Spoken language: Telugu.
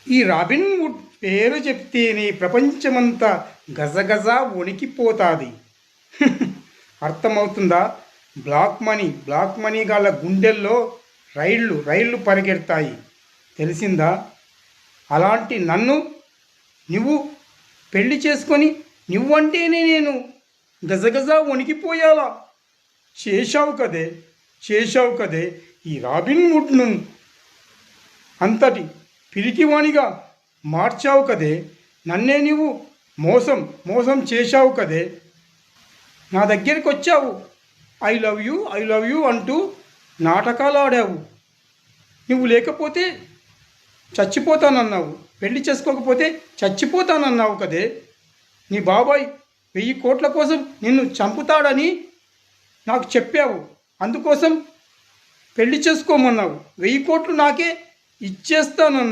ఈ రాబిన్ వుడ్ పేరు చెప్తేనే ప్రపంచమంతా గజగజ వణికిపోతాది. అర్థమవుతుందా? బ్లాక్ మనీ గల గుండెల్లో రైళ్ళు పరిగెడతాయి. తెలిసిందా? అలాంటి నన్ను నువ్వు పెళ్లి చేసుకొని నువ్వంటేనే నేను గజగజ వణికిపోయాలా? చేశావు కదే ఈ రాబిన్ వుడ్ను అంతటి పిరికివానిగా మార్చావు కదే. నన్నే నువ్వు మోసం చేశావు కదే. నా దగ్గరికి వచ్చావు, ఐ లవ్ యూ అంటూ నాటకాలు ఆడావు. నువ్వు లేకపోతే చచ్చిపోతానన్నావు, పెళ్లి చేసుకోకపోతే చచ్చిపోతానన్నావు కదే. నీ బాబాయ్ 1000 కోట్ల కోసం నిన్ను చంపుతాడని నాకు చెప్పావు. అందుకోసం పెళ్లి చేసుకోమన్నావు. 1000 కోట్లు నాకే ఇచ్చేస్తానన్నావు.